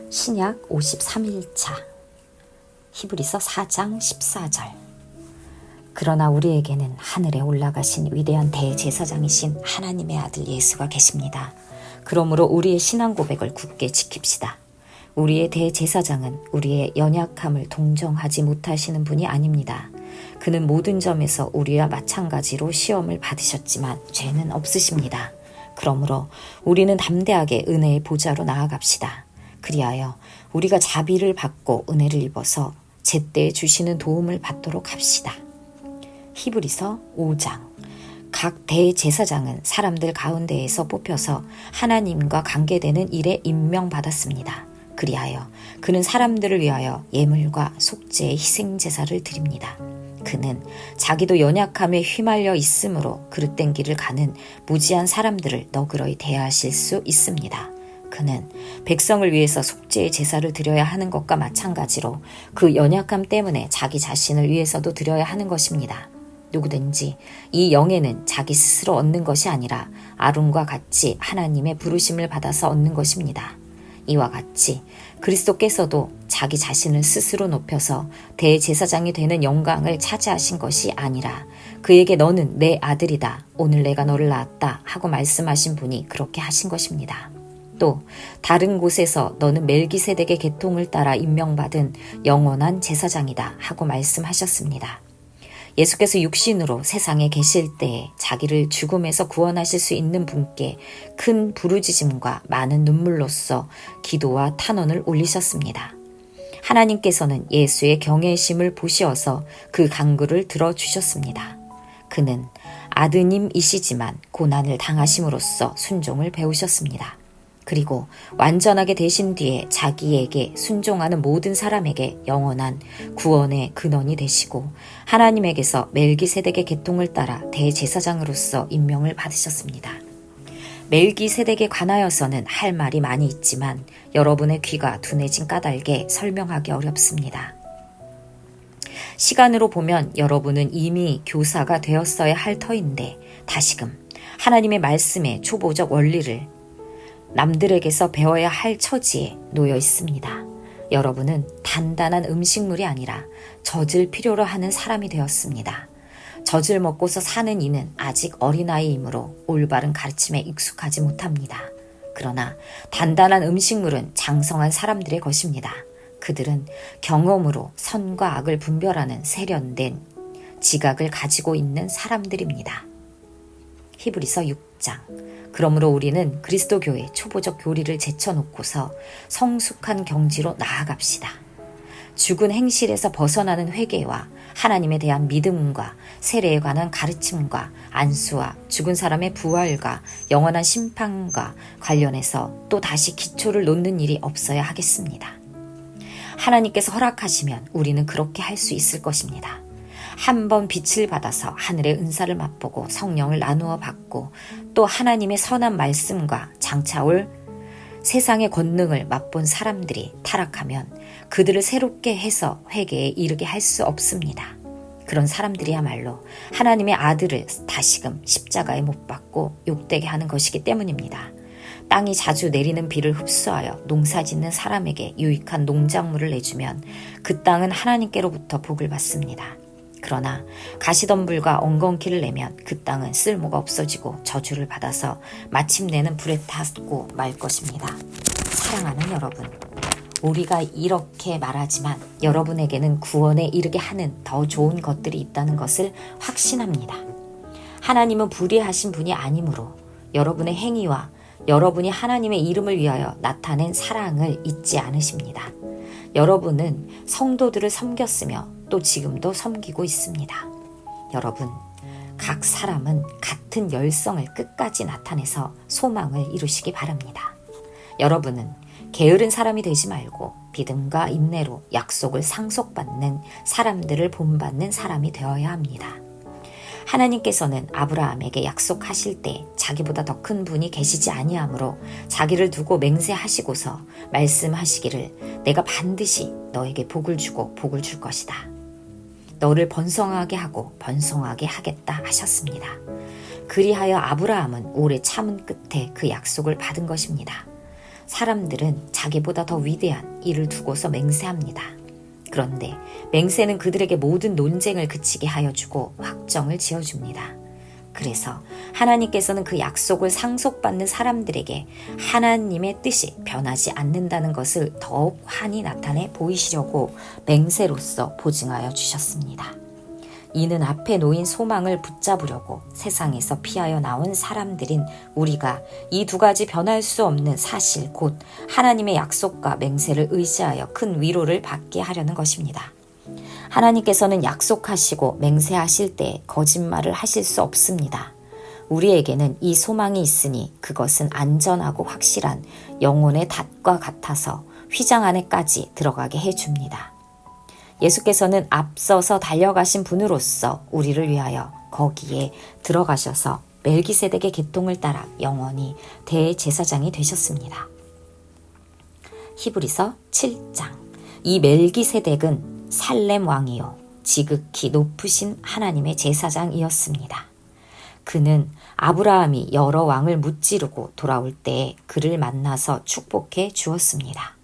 신약 53일차 히브리서 4장 14절. 그러나 우리에게는 하늘에 올라가신 위대한 대제사장이신 하나님의 아들 예수가 계십니다. 그러므로 우리의 신앙 고백을 굳게 지킵시다. 우리의 대제사장은 우리의 연약함을 동정하지 못하시는 분이 아닙니다. 그는 모든 점에서 우리와 마찬가지로 시험을 받으셨지만 죄는 없으십니다. 그러므로 우리는 담대하게 은혜의 보좌로 나아갑시다. 그리하여 우리가 자비를 받고 은혜를 입어서 제때 주시는 도움을 받도록 합시다. 히브리서 5장. 각 대제사장은 사람들 가운데에서 뽑혀서 하나님과 관계되는 일에 임명받았습니다. 그리하여 그는 사람들을 위하여 예물과 속죄의 희생제사를 드립니다. 그는 자기도 연약함에 휘말려 있으므로 그릇된 길을 가는 무지한 사람들을 너그러이 대하실 수 있습니다. 그는 백성을 위해서 속죄의 제사를 드려야 하는 것과 마찬가지로 그 연약함 때문에 자기 자신을 위해서도 드려야 하는 것입니다. 누구든지 이 영예는 자기 스스로 얻는 것이 아니라 아론과 같이 하나님의 부르심을 받아서 얻는 것입니다. 이와 같이 그리스도께서도 자기 자신을 스스로 높여서 대제사장이 되는 영광을 차지하신 것이 아니라 그에게 너는 내 아들이다. 오늘 내가 너를 낳았다. 하고 말씀하신 분이 그렇게 하신 것입니다. 또 다른 곳에서 너는 멜기세덱의 계통을 따라 임명받은 영원한 제사장이다. 하고 말씀하셨습니다. 예수께서 육신으로 세상에 계실 때에 자기를 죽음에서 구원하실 수 있는 분께 큰 부르짖음과 많은 눈물로써 기도와 탄원을 올리셨습니다. 하나님께서는 예수의 경외심을 보시어서 그 간구를 들어주셨습니다. 그는 아드님이시지만 고난을 당하심으로써 순종을 배우셨습니다. 그리고 완전하게 되신 뒤에 자기에게 순종하는 모든 사람에게 영원한 구원의 근원이 되시고 하나님에게서 멜기세덱의 계통을 따라 대제사장으로서 임명을 받으셨습니다. 멜기세덱에 관하여서는 할 말이 많이 있지만 여러분의 귀가 둔해진 까닭에 설명하기 어렵습니다. 시간으로 보면 여러분은 이미 교사가 되었어야 할 터인데 다시금 하나님의 말씀의 초보적 원리를 남들에게서 배워야 할 처지에 놓여 있습니다. 여러분은 단단한 음식물이 아니라 젖을 필요로 하는 사람이 되었습니다. 젖을 먹고서 사는 이는 아직 어린아이이므로 올바른 가르침에 익숙하지 못합니다. 그러나 단단한 음식물은 장성한 사람들의 것입니다. 그들은 경험으로 선과 악을 분별하는 세련된 지각을 가지고 있는 사람들입니다. 히브리서 6장. 그러므로 우리는 그리스도 교회 초보적 교리를 제쳐놓고서 성숙한 경지로 나아갑시다. 죽은 행실에서 벗어나는 회개와 하나님에 대한 믿음과 세례에 관한 가르침과 안수와 죽은 사람의 부활과 영원한 심판과 관련해서 또 다시 기초를 놓는 일이 없어야 하겠습니다. 하나님께서 허락하시면 우리는 그렇게 할 수 있을 것입니다. 한번 빛을 받아서 하늘의 은사를 맛보고 성령을 나누어 받고 또 하나님의 선한 말씀과 장차 올 세상의 권능을 맛본 사람들이 타락하면 그들을 새롭게 해서 회개에 이르게 할 수 없습니다. 그런 사람들이야말로 하나님의 아들을 다시금 십자가에 못 박고 욕되게 하는 것이기 때문입니다. 땅이 자주 내리는 비를 흡수하여 농사짓는 사람에게 유익한 농작물을 내주면 그 땅은 하나님께로부터 복을 받습니다. 그러나 가시덤불과 엉겅퀴를 내면 그 땅은 쓸모가 없어지고 저주를 받아서 마침내는 불에 타고 말 것입니다. 사랑하는 여러분, 우리가 이렇게 말하지만 여러분에게는 구원에 이르게 하는 더 좋은 것들이 있다는 것을 확신합니다. 하나님은 불의하신 분이 아니므로 여러분의 행위와 여러분이 하나님의 이름을 위하여 나타낸 사랑을 잊지 않으십니다. 여러분은 성도들을 섬겼으며 또 지금도 섬기고 있습니다. 여러분, 각 사람은 같은 열성을 끝까지 나타내서 소망을 이루시기 바랍니다. 여러분은 게으른 사람이 되지 말고 믿음과 인내로 약속을 상속받는 사람들을 본받는 사람이 되어야 합니다. 하나님께서는 아브라함에게 약속하실 때 자기보다 더 큰 분이 계시지 아니하므로 자기를 두고 맹세하시고서 말씀하시기를 내가 반드시 너에게 복을 주고 복을 줄 것이다. 너를 번성하게 하고 번성하게 하겠다 하셨습니다. 그리하여 아브라함은 오래 참은 끝에 그 약속을 받은 것입니다. 사람들은 자기보다 더 위대한 이를 두고서 맹세합니다. 그런데 맹세는 그들에게 모든 논쟁을 그치게 하여 주고 확정을 지어줍니다. 그래서 하나님께서는 그 약속을 상속받는 사람들에게 하나님의 뜻이 변하지 않는다는 것을 더욱 환히 나타내 보이시려고 맹세로서 보증하여 주셨습니다. 이는 앞에 놓인 소망을 붙잡으려고 세상에서 피하여 나온 사람들인 우리가 이 두 가지 변할 수 없는 사실 곧 하나님의 약속과 맹세를 의지하여 큰 위로를 받게 하려는 것입니다. 하나님께서는 약속하시고 맹세하실 때 거짓말을 하실 수 없습니다. 우리에게는 이 소망이 있으니 그것은 안전하고 확실한 영혼의 닷과 같아서 휘장 안에까지 들어가게 해줍니다. 예수께서는 앞서서 달려가신 분으로서 우리를 위하여 거기에 들어가셔서 멜기세덱의 계통을 따라 영원히 대제사장이 되셨습니다. 히브리서 7장. 이 멜기세덱은 살렘 왕이요 지극히 높으신 하나님의 제사장이었습니다. 그는 아브라함이 여러 왕을 무찌르고 돌아올 때에 그를 만나서 축복해 주었습니다.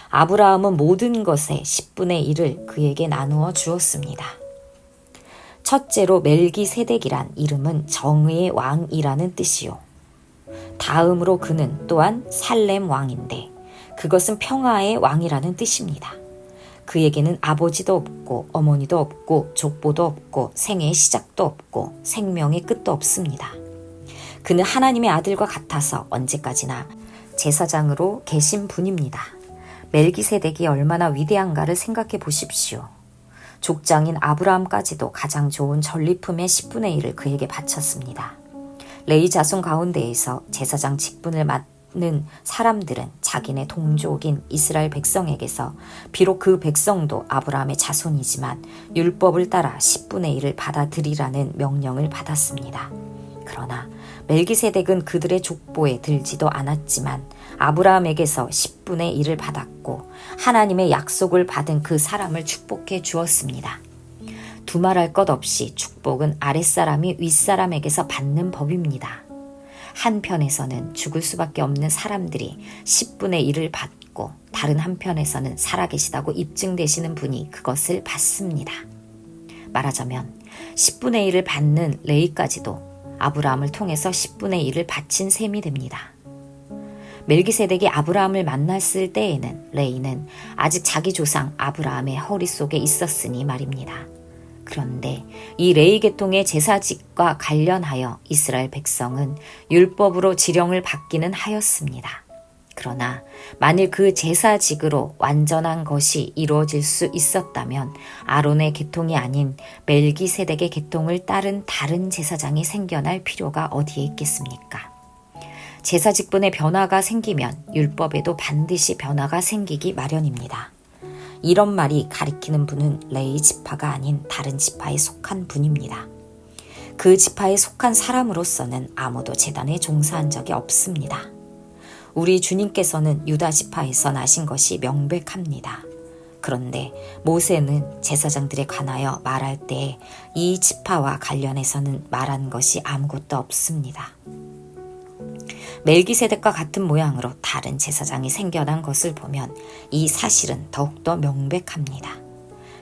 아브라함은 모든 것의 10분의 1을 그에게 나누어 주었습니다. 첫째로 멜기세덱이란 이름은 정의의 왕이라는 뜻이요. 다음으로 그는 또한 살렘 왕인데 그것은 평화의 왕이라는 뜻입니다. 그에게는 아버지도 없고 어머니도 없고 족보도 없고 생애의 시작도 없고 생명의 끝도 없습니다. 그는 하나님의 아들과 같아서 언제까지나 제사장으로 계신 분입니다. 멜기세덱이 얼마나 위대한가를 생각해 보십시오. 족장인 아브라함까지도 가장 좋은 전리품의 10분의 1을 그에게 바쳤습니다. 레위 자손 가운데에서 제사장 직분을 맡는 사람들은 자기네 동족인 이스라엘 백성에게서 비록 그 백성도 아브라함의 자손이지만 율법을 따라 10분의 1을 받아들이라는 명령을 받았습니다. 그러나 멜기세덱은 그들의 족보에 들지도 않았지만 아브라함에게서 10분의 1을 받았고 하나님의 약속을 받은 그 사람을 축복해 주었습니다. 두말할 것 없이 축복은 아랫사람이 윗사람에게서 받는 법입니다. 한편에서는 죽을 수밖에 없는 사람들이 10분의 1을 받고 다른 한편에서는 살아계시다고 입증되시는 분이 그것을 받습니다. 말하자면 10분의 1을 받는 레위까지도 아브라함을 통해서 10분의 1을 바친 셈이 됩니다. 멜기세덱이 아브라함을 만났을 때에는 레위는 아직 자기 조상 아브라함의 허리 속에 있었으니 말입니다. 그런데 이 레위 계통의 제사직과 관련하여 이스라엘 백성은 율법으로 지령을 받기는 하였습니다. 그러나 만일 그 제사직으로 완전한 것이 이루어질 수 있었다면 아론의 계통이 아닌 멜기세덱의 계통을 따른 다른 제사장이 생겨날 필요가 어디에 있겠습니까? 제사직분의 변화가 생기면 율법에도 반드시 변화가 생기기 마련입니다. 이런 말이 가리키는 분은 레위 지파가 아닌 다른 지파에 속한 분입니다. 그 지파에 속한 사람으로서는 아무도 제단에 종사한 적이 없습니다. 우리 주님께서는 유다 지파에서 나신 것이 명백합니다. 그런데 모세는 제사장들에 관하여 말할 때 이 지파와 관련해서는 말한 것이 아무것도 없습니다. 멜기세덱과 같은 모양으로 다른 제사장이 생겨난 것을 보면 이 사실은 더욱더 명백합니다.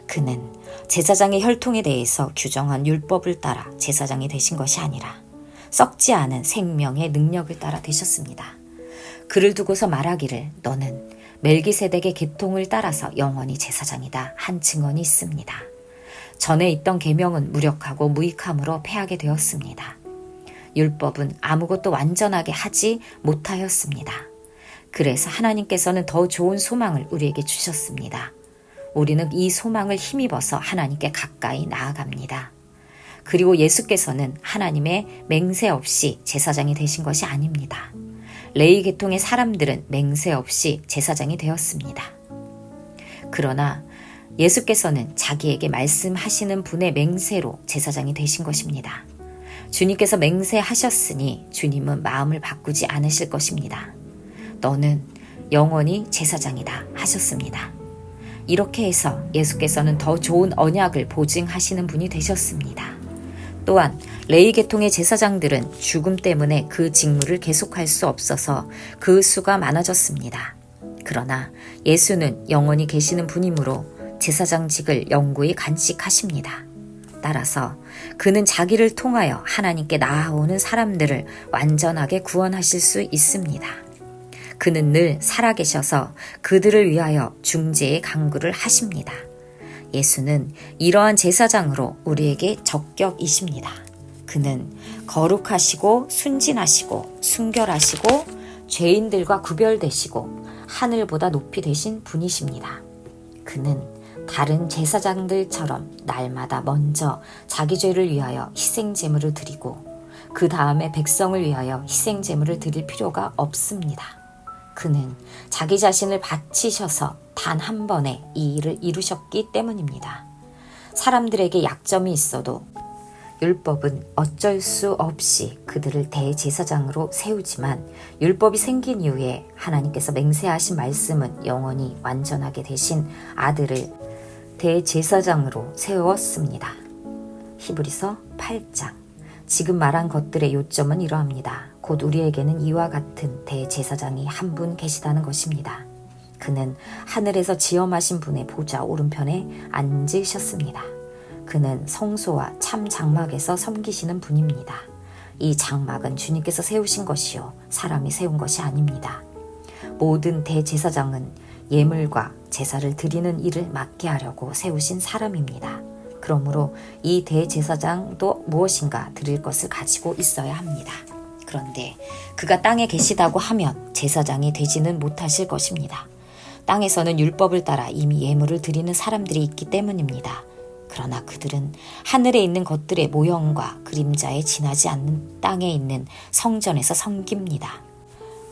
그는 제사장의 혈통에 대해서 규정한 율법을 따라 제사장이 되신 것이 아니라 썩지 않은 생명의 능력을 따라 되셨습니다. 그를 두고서 말하기를 너는 멜기세덱의 계통을 따라서 영원히 제사장이다 한 증언이 있습니다. 전에 있던 계명은 무력하고 무익함으로 패하게 되었습니다. 율법은 아무것도 완전하게 하지 못하였습니다. 그래서 하나님께서는 더 좋은 소망을 우리에게 주셨습니다. 우리는 이 소망을 힘입어서 하나님께 가까이 나아갑니다. 그리고 예수께서는 하나님의 맹세 없이 제사장이 되신 것이 아닙니다. 레위 계통의 사람들은 맹세 없이 제사장이 되었습니다. 그러나 예수께서는 자기에게 말씀하시는 분의 맹세로 제사장이 되신 것입니다. 주님께서 맹세하셨으니 주님은 마음을 바꾸지 않으실 것입니다. 너는 영원히 제사장이다 하셨습니다. 이렇게 해서 예수께서는 더 좋은 언약을 보증하시는 분이 되셨습니다. 또한 레위 계통의 제사장들은 죽음 때문에 그 직무를 계속할 수 없어서 그 수가 많아졌습니다. 그러나 예수는 영원히 계시는 분이므로 제사장직을 영구히 간직하십니다. 따라서 그는 자기를 통하여 하나님께 나아오는 사람들을 완전하게 구원하실 수 있습니다. 그는 늘 살아계셔서 그들을 위하여 중재의 간구를 하십니다. 예수는 이러한 제사장으로 우리에게 적격이십니다. 그는 거룩하시고 순진하시고 순결하시고 죄인들과 구별되시고 하늘보다 높이 되신 분이십니다. 그는 다른 제사장들처럼 날마다 먼저 자기 죄를 위하여 희생제물을 드리고 그 다음에 백성을 위하여 희생제물을 드릴 필요가 없습니다. 그는 자기 자신을 바치셔서 단 한 번에 이 일을 이루셨기 때문입니다. 사람들에게 약점이 있어도 율법은 어쩔 수 없이 그들을 대제사장으로 세우지만 율법이 생긴 이후에 하나님께서 맹세하신 말씀은 영원히 완전하게 되신 아들을 대제사장으로 세웠습니다. 히브리서 8장. 지금 말한 것들의 요점은 이러합니다. 곧 우리에게는 이와 같은 대제사장이 한 분 계시다는 것입니다. 그는 하늘에서 지엄하신 분의 보좌 오른편에 앉으셨습니다. 그는 성소와 참 장막에서 섬기시는 분입니다. 이 장막은 주님께서 세우신 것이요 사람이 세운 것이 아닙니다. 모든 대제사장은 예물과 제사를 드리는 일을 맡게 하려고 세우신 사람입니다. 그러므로 이 대제사장도 무엇인가 드릴 것을 가지고 있어야 합니다. 그런데 그가 땅에 계시다고 하면 제사장이 되지는 못하실 것입니다. 땅에서는 율법을 따라 이미 예물을 드리는 사람들이 있기 때문입니다. 그러나 그들은 하늘에 있는 것들의 모형과 그림자에 지나지 않는 땅에 있는 성전에서 섬깁니다.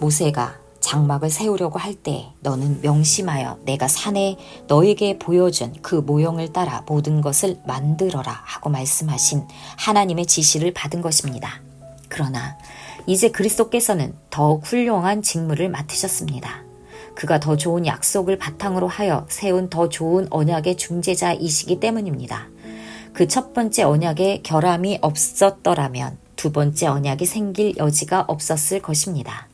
모세가 장막을 세우려고 할 때 너는 명심하여 내가 산에 너에게 보여준 그 모형을 따라 모든 것을 만들어라 하고 말씀하신 하나님의 지시를 받은 것입니다. 그러나 이제 그리스도께서는 더욱 훌륭한 직무를 맡으셨습니다. 그가 더 좋은 약속을 바탕으로 하여 세운 더 좋은 언약의 중재자이시기 때문입니다. 그 첫 번째 언약에 결함이 없었더라면 두 번째 언약이 생길 여지가 없었을 것입니다.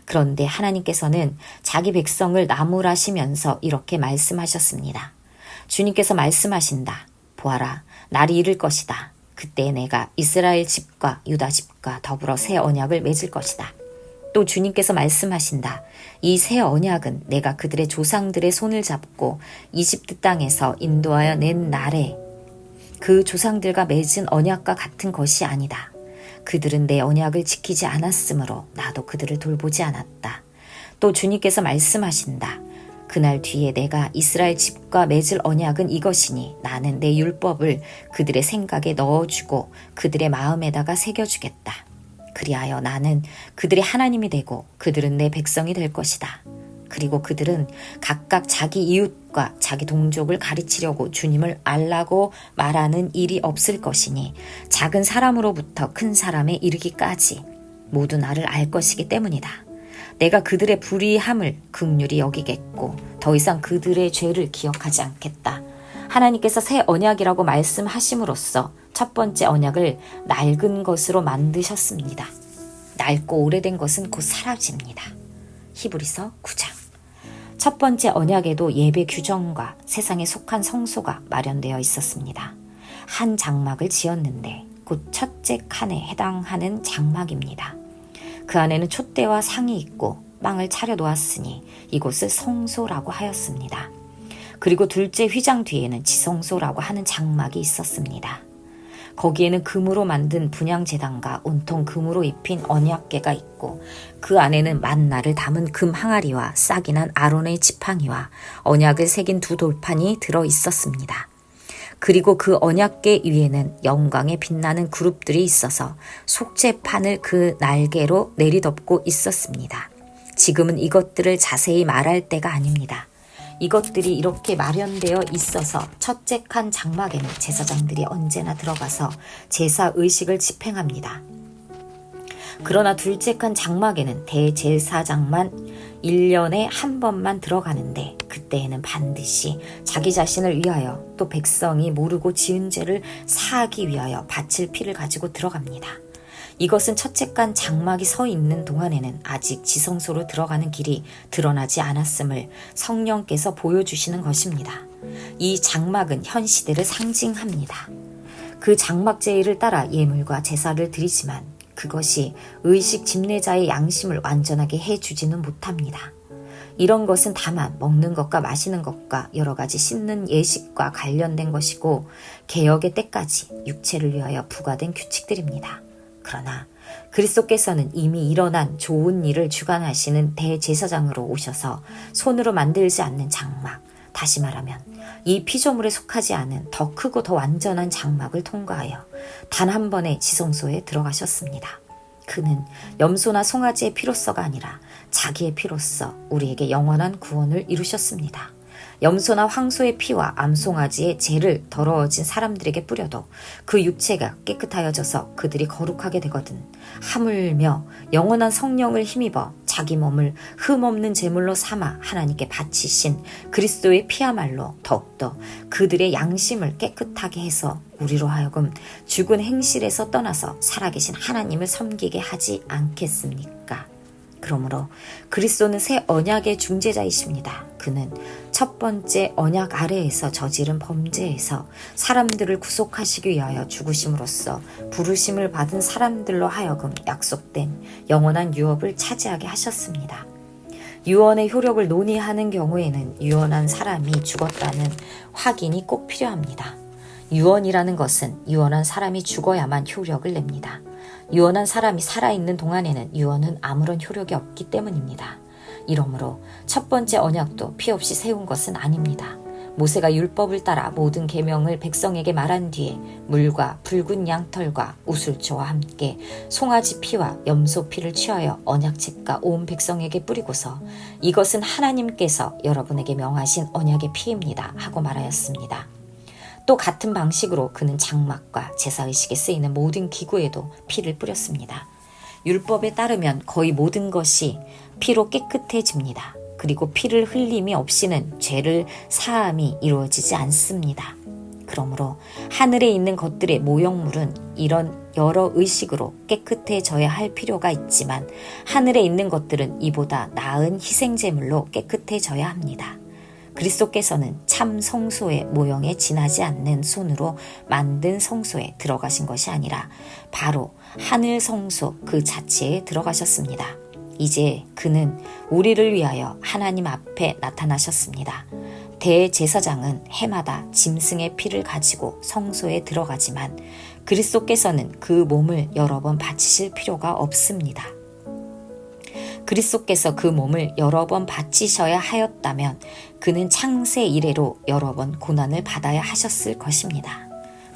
그런데 하나님께서는 자기 백성을 나무라시면서 이렇게 말씀하셨습니다. 주님께서 말씀하신다. 보아라, 날이 이를 것이다. 그때 내가 이스라엘 집과 유다 집과 더불어 새 언약을 맺을 것이다. 또 주님께서 말씀하신다. 이 새 언약은 내가 그들의 조상들의 손을 잡고 이집트 땅에서 인도하여 낸 날에 그 조상들과 맺은 언약과 같은 것이 아니다. 그들은 내 언약을 지키지 않았으므로 나도 그들을 돌보지 않았다. 또 주님께서 말씀하신다. 그날 뒤에 내가 이스라엘 집과 맺을 언약은 이것이니 나는 내 율법을 그들의 생각에 넣어주고 그들의 마음에다가 새겨주겠다. 그리하여 나는 그들의 하나님이 되고 그들은 내 백성이 될 것이다. 그리고 그들은 각각 자기 이웃과 자기 동족을 가르치려고 주님을 알라고 말하는 일이 없을 것이니 작은 사람으로부터 큰 사람에 이르기까지 모두 나를 알 것이기 때문이다. 내가 그들의 불의함을 긍휼히 여기겠고 더 이상 그들의 죄를 기억하지 않겠다. 하나님께서 새 언약이라고 말씀하심으로써 첫 번째 언약을 낡은 것으로 만드셨습니다. 낡고 오래된 것은 곧 사라집니다. 히브리서 9장. 첫 번째 언약에도 예배 규정과 세상에 속한 성소가 마련되어 있었습니다. 한 장막을 지었는데 곧 첫째 칸에 해당하는 장막입니다. 그 안에는 촛대와 상이 있고 빵을 차려 놓았으니 이곳을 성소라고 하였습니다. 그리고 둘째 휘장 뒤에는 지성소라고 하는 장막이 있었습니다. 거기에는 금으로 만든 분향제단과 온통 금으로 입힌 언약궤가 있고 그 안에는 만나를 담은 금 항아리와 싹이 난 아론의 지팡이와 언약을 새긴 두 돌판이 들어 있었습니다. 그리고 그 언약궤 위에는 영광에 빛나는 그룹들이 있어서 속죄판을 그 날개로 내리덮고 있었습니다. 지금은 이것들을 자세히 말할 때가 아닙니다. 이것들이 이렇게 마련되어 있어서 첫째 칸 장막에는 제사장들이 언제나 들어가서 제사 의식을 집행합니다. 그러나 둘째 칸 장막에는 대제사장만 1년에 한 번만 들어가는데 그때에는 반드시 자기 자신을 위하여 또 백성이 모르고 지은 죄를 사하기 위하여 바칠 피를 가지고 들어갑니다. 이것은 첫째간 장막이 서 있는 동안에는 아직 지성소로 들어가는 길이 드러나지 않았음을 성령께서 보여주시는 것입니다. 이 장막은 현 시대를 상징합니다. 그 장막 제의를 따라 예물과 제사를 드리지만 그것이 의식 집례자의 양심을 완전하게 해주지는 못합니다. 이런 것은 다만 먹는 것과 마시는 것과 여러 가지 씻는 예식과 관련된 것이고 개역의 때까지 육체를 위하여 부과된 규칙들입니다. 그러나 그리스도께서는 이미 일어난 좋은 일을 주관하시는 대제사장으로 오셔서 손으로 만들지 않는 장막, 다시 말하면 이 피조물에 속하지 않은 더 크고 더 완전한 장막을 통과하여 단 한 번의 지성소에 들어가셨습니다. 그는 염소나 송아지의 피로서가 아니라 자기의 피로서 우리에게 영원한 구원을 이루셨습니다. 염소나 황소의 피와 암송아지의 죄를 더러워진 사람들에게 뿌려도 그 육체가 깨끗하여져서 그들이 거룩하게 되거든 하물며 영원한 성령을 힘입어 자기 몸을 흠없는 제물로 삼아 하나님께 바치신 그리스도의 피야말로 더욱더 그들의 양심을 깨끗하게 해서 우리로 하여금 죽은 행실에서 떠나서 살아계신 하나님을 섬기게 하지 않겠습니까? 그러므로 그리스도는 새 언약의 중재자이십니다. 그는 첫 번째 언약 아래에서 저지른 범죄에서 사람들을 구속하시기 위하여 죽으심으로써 부르심을 받은 사람들로 하여금 약속된 영원한 유업을 차지하게 하셨습니다. 유언의 효력을 논의하는 경우에는 유언한 사람이 죽었다는 확인이 꼭 필요합니다. 유언이라는 것은 유언한 사람이 죽어야만 효력을 냅니다. 유언한 사람이 살아있는 동안에는 유언은 아무런 효력이 없기 때문입니다. 이러므로 첫 번째 언약도 피 없이 세운 것은 아닙니다. 모세가 율법을 따라 모든 계명을 백성에게 말한 뒤에 물과 붉은 양털과 우슬초와 함께 송아지 피와 염소 피를 취하여 언약책과 온 백성에게 뿌리고서 이것은 하나님께서 여러분에게 명하신 언약의 피입니다 하고 말하였습니다. 또 같은 방식으로 그는 장막과 제사의식에 쓰이는 모든 기구에도 피를 뿌렸습니다. 율법에 따르면 거의 모든 것이 피로 깨끗해집니다. 그리고 피를 흘림이 없이는 죄를 사함이 이루어지지 않습니다. 그러므로 하늘에 있는 것들의 모형물은 이런 여러 의식으로 깨끗해져야 할 필요가 있지만 하늘에 있는 것들은 이보다 나은 희생제물로 깨끗해져야 합니다. 그리스도께서는 참 성소의 모형에 지나지 않는 손으로 만든 성소에 들어가신 것이 아니라 바로 하늘 성소 그 자체에 들어가셨습니다. 이제 그는 우리를 위하여 하나님 앞에 나타나셨습니다. 대제사장은 해마다 짐승의 피를 가지고 성소에 들어가지만 그리스도께서는 그 몸을 여러 번 바치실 필요가 없습니다. 그리스도께서 그 몸을 여러 번 바치셔야 하였다면 그는 창세 이래로 여러 번 고난을 받아야 하셨을 것입니다.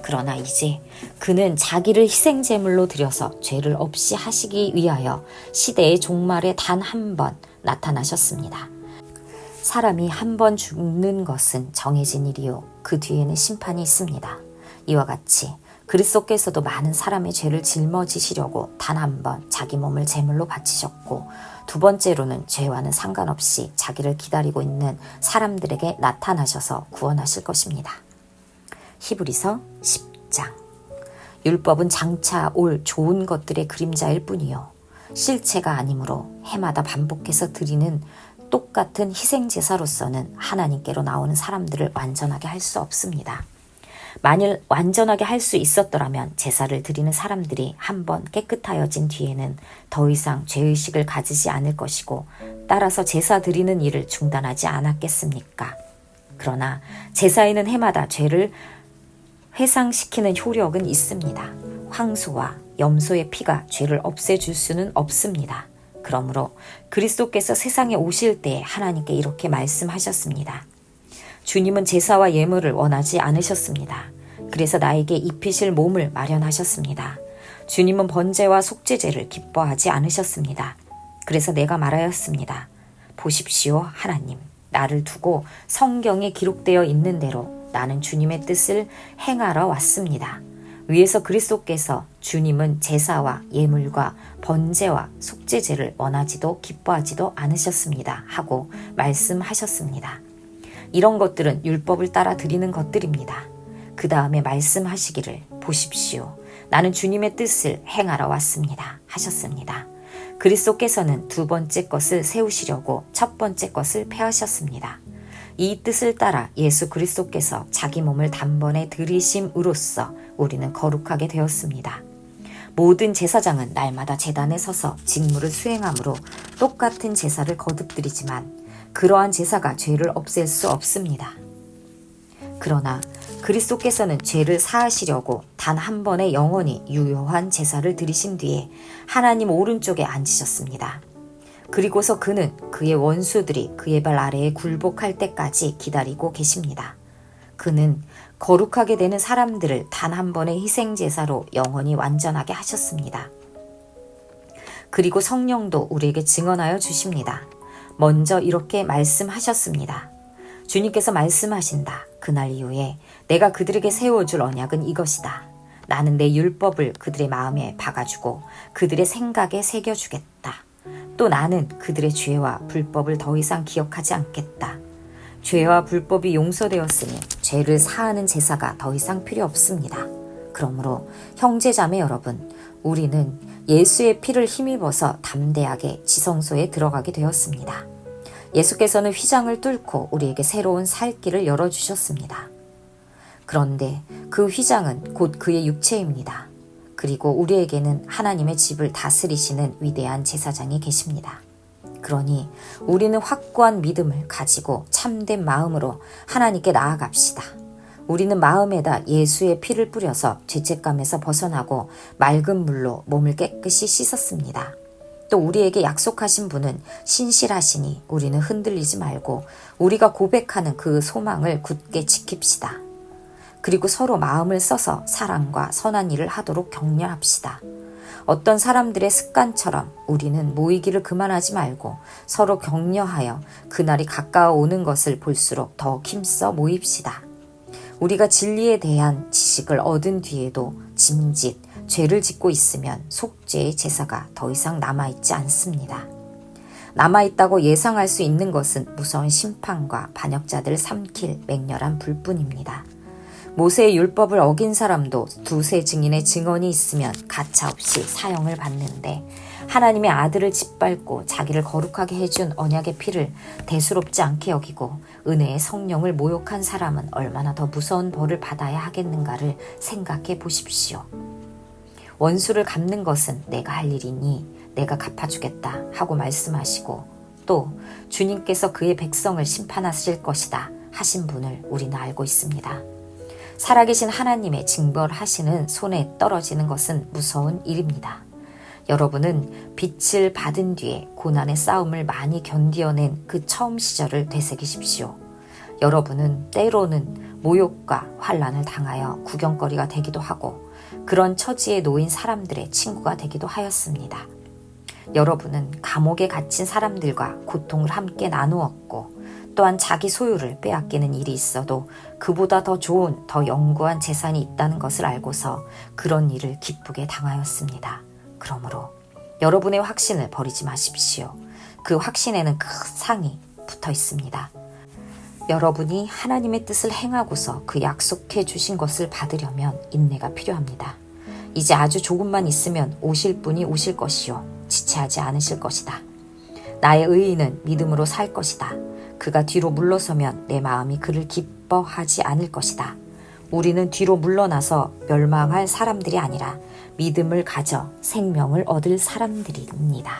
그러나 이제 그는 자기를 희생제물로 드려서 죄를 없이 하시기 위하여 시대의 종말에 단 한 번 나타나셨습니다. 사람이 한 번 죽는 것은 정해진 일이요 그 뒤에는 심판이 있습니다. 이와 같이 그리스도께서도 많은 사람의 죄를 짊어지시려고 단 한 번 자기 몸을 제물로 바치셨고 두 번째로는 죄와는 상관없이 자기를 기다리고 있는 사람들에게 나타나셔서 구원하실 것입니다. 히브리서 10장. 율법은 장차 올 좋은 것들의 그림자일 뿐이요 실체가 아니므로 해마다 반복해서 드리는 똑같은 희생제사로서는 하나님께로 나오는 사람들을 완전하게 할 수 없습니다. 만일 완전하게 할 수 있었더라면 제사를 드리는 사람들이 한번 깨끗하여진 뒤에는 더 이상 죄의식을 가지지 않을 것이고 따라서 제사 드리는 일을 중단하지 않았겠습니까? 그러나 제사에는 해마다 죄를 회상시키는 효력은 있습니다. 황소와 염소의 피가 죄를 없애줄 수는 없습니다. 그러므로 그리스도께서 세상에 오실 때 하나님께 이렇게 말씀하셨습니다. 주님은 제사와 예물을 원하지 않으셨습니다. 그래서 나에게 입히실 몸을 마련하셨습니다. 주님은 번제와 속죄제를 기뻐하지 않으셨습니다. 그래서 내가 말하였습니다. 보십시오, 하나님. 나를 두고 성경에 기록되어 있는 대로 나는 주님의 뜻을 행하러 왔습니다. 위에서 그리스도께서 주님은 제사와 예물과 번제와 속죄제를 원하지도 기뻐하지도 않으셨습니다 하고 말씀하셨습니다. 이런 것들은 율법을 따라 드리는 것들입니다. 그 다음에 말씀하시기를 보십시오. 나는 주님의 뜻을 행하러 왔습니다 하셨습니다. 그리스도께서는 두 번째 것을 세우시려고 첫 번째 것을 폐하셨습니다. 이 뜻을 따라 예수 그리스도께서 자기 몸을 단번에 들이심으로써 우리는 거룩하게 되었습니다. 모든 제사장은 날마다 제단에 서서 직무를 수행하므로 똑같은 제사를 거듭드리지만 그러한 제사가 죄를 없앨 수 없습니다. 그러나 그리스도께서는 죄를 사하시려고 단 한 번의 영원히 유효한 제사를 드리신 뒤에 하나님 오른쪽에 앉으셨습니다. 그리고서 그는 그의 원수들이 그의 발 아래에 굴복할 때까지 기다리고 계십니다. 그는 거룩하게 되는 사람들을 단 한 번의 희생제사로 영원히 완전하게 하셨습니다. 그리고 성령도 우리에게 증언하여 주십니다. 먼저 이렇게 말씀하셨습니다. 주님께서 말씀하신다. 그날 이후에 내가 그들에게 세워줄 언약은 이것이다. 나는 내 율법을 그들의 마음에 박아주고 그들의 생각에 새겨주겠다. 또 나는 그들의 죄와 불법을 더 이상 기억하지 않겠다. 죄와 불법이 용서되었으니 죄를 사하는 제사가 더 이상 필요 없습니다. 그러므로 형제자매 여러분, 우리는 예수의 피를 힘입어서 담대하게 지성소에 들어가게 되었습니다. 예수께서는 휘장을 뚫고 우리에게 새로운 살 길을 열어주셨습니다. 그런데 그 휘장은 곧 그의 육체입니다. 그리고 우리에게는 하나님의 집을 다스리시는 위대한 제사장이 계십니다. 그러니 우리는 확고한 믿음을 가지고 참된 마음으로 하나님께 나아갑시다. 우리는 마음에다 예수의 피를 뿌려서 죄책감에서 벗어나고 맑은 물로 몸을 깨끗이 씻었습니다. 또 우리에게 약속하신 분은 신실하시니 우리는 흔들리지 말고 우리가 고백하는 그 소망을 굳게 지킵시다. 그리고 서로 마음을 써서 사랑과 선한 일을 하도록 격려합시다. 어떤 사람들의 습관처럼 우리는 모이기를 그만하지 말고 서로 격려하여 그날이 가까워 오는 것을 볼수록 더 힘써 모입시다. 우리가 진리에 대한 지식을 얻은 뒤에도 짐짓, 죄를 짓고 있으면 속죄의 제사가 더 이상 남아있지 않습니다. 남아있다고 예상할 수 있는 것은 무서운 심판과 반역자들을 삼킬 맹렬한 불뿐입니다. 모세의 율법을 어긴 사람도 두세 증인의 증언이 있으면 가차없이 사형을 받는데 하나님의 아들을 짓밟고 자기를 거룩하게 해준 언약의 피를 대수롭지 않게 여기고 은혜의 성령을 모욕한 사람은 얼마나 더 무서운 벌을 받아야 하겠는가를 생각해 보십시오. 원수를 갚는 것은 내가 할 일이니 내가 갚아주겠다 하고 말씀하시고 또 주님께서 그의 백성을 심판하실 것이다 하신 분을 우리는 알고 있습니다. 살아계신 하나님의 징벌하시는 손에 떨어지는 것은 무서운 일입니다. 여러분은 빛을 받은 뒤에 고난의 싸움을 많이 견디어낸 그 처음 시절을 되새기십시오. 여러분은 때로는 모욕과 환난을 당하여 구경거리가 되기도 하고 그런 처지에 놓인 사람들의 친구가 되기도 하였습니다. 여러분은 감옥에 갇힌 사람들과 고통을 함께 나누었고 또한 자기 소유를 빼앗기는 일이 있어도 그보다 더 좋은, 더 영구한 재산이 있다는 것을 알고서 그런 일을 기쁘게 당하였습니다. 그러므로 여러분의 확신을 버리지 마십시오. 그 확신에는 큰 상이 붙어 있습니다. 여러분이 하나님의 뜻을 행하고서 그 약속해 주신 것을 받으려면 인내가 필요합니다. 이제 아주 조금만 있으면 오실 분이 오실 것이요 지체하지 않으실 것이다. 나의 의인은 믿음으로 살 것이다. 그가 뒤로 물러서면 내 마음이 그를 기뻐하지 않을 것이다. 우리는 뒤로 물러나서 멸망할 사람들이 아니라 믿음을 가져 생명을 얻을 사람들입니다.